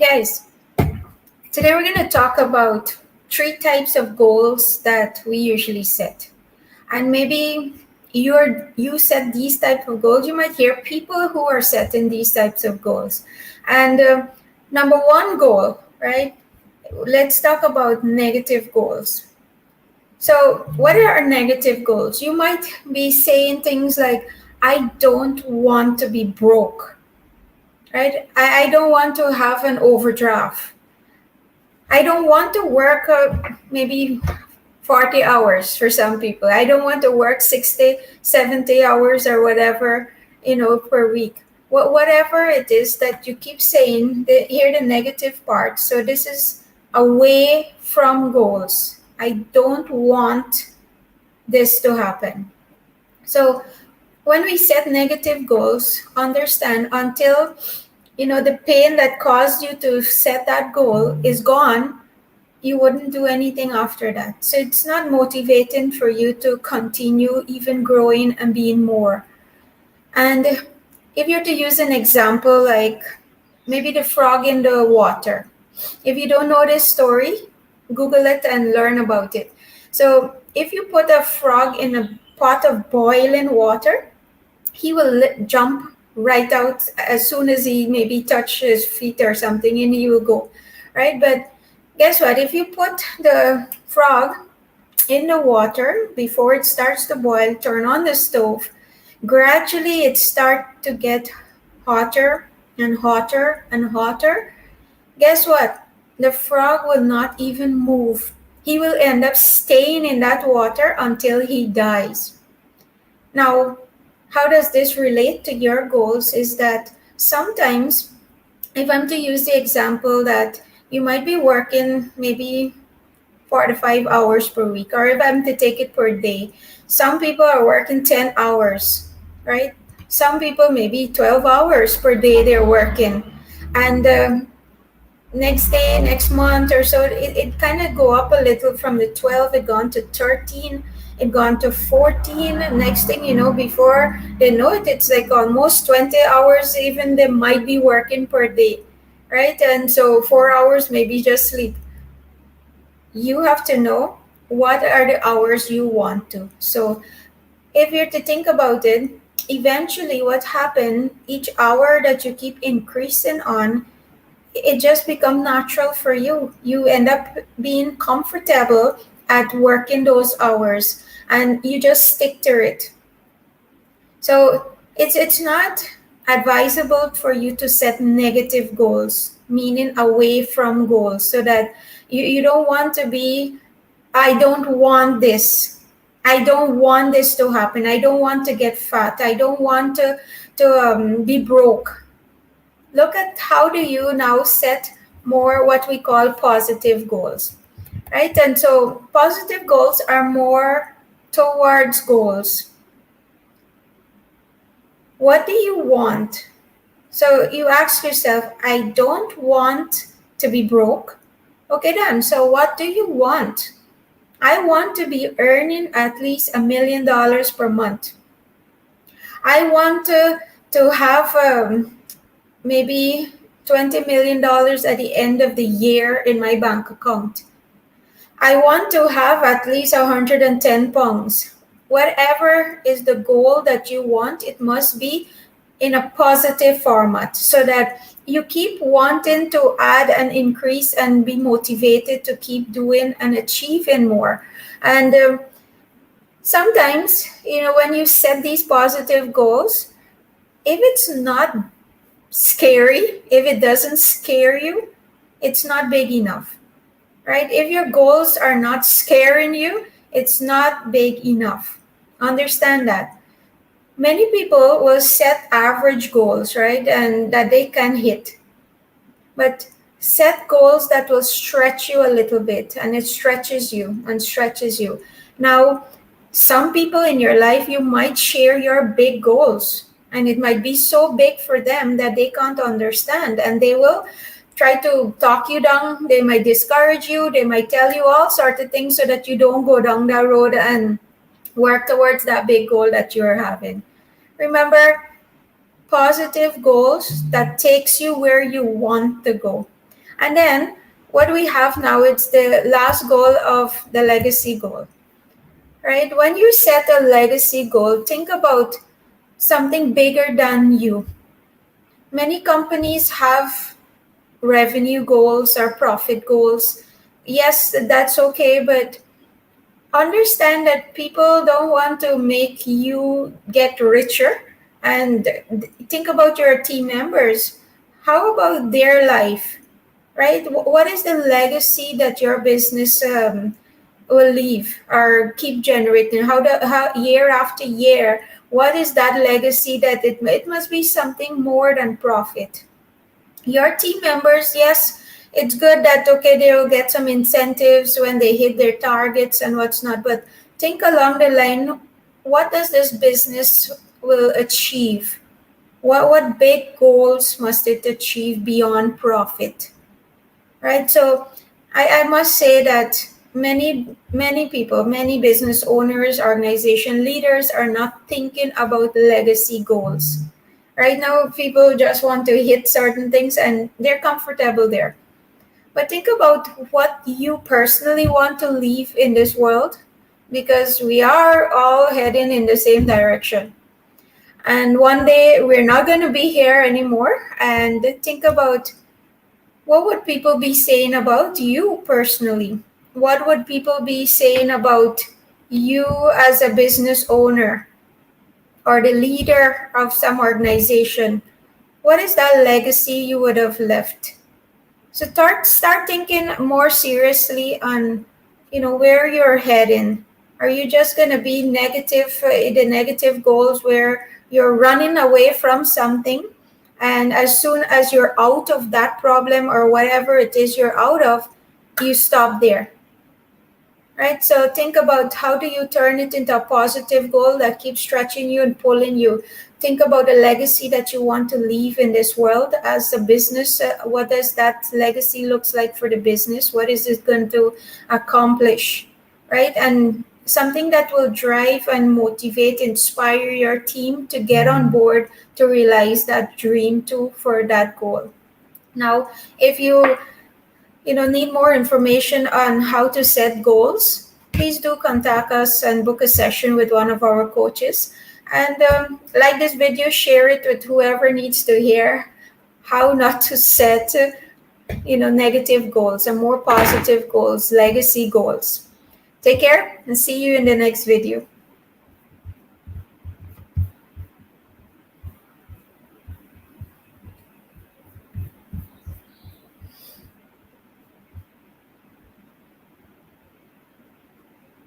guys. Today we're going to talk about three types of goals that we usually set. And maybe you set these type of goals. You might hear people who are setting these types of goals. And number one goal, right? Let's talk about negative goals. So, what are our negative goals? You might be saying things like, I don't want to be broke, right? I don't want to have an overdraft. I don't want to work maybe 40 hours for some people. I don't want to work 60, 70 hours or whatever, per week. Whatever it is that you keep saying, hear the negative part. So this is away from goals. I don't want this to happen. So when we set negative goals, understand until the pain that caused you to set that goal is gone, you wouldn't do anything after that. So it's not motivating for you to continue even growing and being more. And if you're to use an example like maybe the frog in the water, if you don't know this story, Google it and learn about it. So if you put a frog in a pot of boiling water, he will jump right out as soon as he maybe touch his feet or something, and he will go, right? But guess what? If you put the frog in the water before it starts to boil, turn on the stove, gradually it start to get hotter and hotter and hotter. Guess what? The frog will not even move. He will end up staying in that water until he dies. Now, how does this relate to your goals is that sometimes, if I'm to use the example that you might be working maybe 4 to 5 hours per week, or if I'm to take it per day, some people are working 10 hours, right? Some people maybe 12 hours per day they're working. And next day, next month or so, it kind of go up a little from the 12, it gone to 13, it gone to 14. Next thing you know, before they know it, it's like almost 20 hours even they might be working per day, right? And so 4 hours maybe just sleep. You have to know what are the hours you want to. So if you're to think about it, eventually what happened, each hour that you keep increasing on, it just become natural for you. You end up being comfortable at working those hours and you just stick to it. So it's not advisable for you to set negative goals, meaning away from goals, so that you don't want to be, I don't want this. I don't want this to happen. I don't want to get fat. I don't want to be broke. Look at how do you now set more what we call positive goals, right? And so positive goals are more towards goals. What do you want? So you ask yourself, I don't want to be broke. Okay then, so what do you want? I want to be earning at least $1 million per month. I want to have maybe $20 million at the end of the year in my bank account. I want to have at least 110 pounds. Whatever is the goal that you want, it must be in a positive format so that you keep wanting to add and increase and be motivated to keep doing and achieving more. And sometimes, when you set these positive goals, if it's not scary, if it doesn't scare you, it's not big enough, right? If your goals are not scaring you, it's not big enough. Understand that. Many people will set average goals, right? And that they can hit. But set goals that will stretch you a little bit, and it stretches you and stretches you. Now, some people in your life, you might share your big goals. And it might be so big for them that they can't understand. And they will try to talk you down. They might discourage you. They might tell you all sorts of things so that you don't go down that road and work towards that big goal that you're having. Remember, positive goals that takes you where you want to go. And then what we have now, it's the last goal of the legacy goal, right? When you set a legacy goal, think about something bigger than you. Many companies have revenue goals or profit goals. Yes, that's okay, but understand that people don't want to make you get richer, and think about your team members. How about their life, right? What is the legacy that your business will leave or keep generating? How year after year, what is that legacy that it must be something more than profit. Your team members, yes, it's good that okay, they'll get some incentives when they hit their targets and what's not, but think along the line, what does this business will achieve? What big goals must it achieve beyond profit, right? So I must say that many people, many business owners, organization leaders are not thinking about legacy goals. Right now, people just want to hit certain things and they're comfortable there. But think about what you personally want to leave in this world, because we are all heading in the same direction. And one day we're not going to be here anymore. And think about, what would people be saying about you personally? What would people be saying about you as a business owner or the leader of some organization? What is that legacy you would have left? So start thinking more seriously on, where you're heading. Are you just going to be negative, the negative goals where you're running away from something, and as soon as you're out of that problem or whatever it is you're out of, you stop there? Right? So think about, how do you turn it into a positive goal that keeps stretching you and pulling you? Think about the legacy that you want to leave in this world as a business. What does that legacy looks like for the business? What is it going to accomplish? Right? And something that will drive and motivate, inspire your team to get on board to realize that dream too for that goal. Now, if you need more information on how to set goals, please do contact us and book a session with one of our coaches. And like this video, share it with whoever needs to hear how not to set, negative goals and more positive goals, legacy goals. Take care and see you in the next video.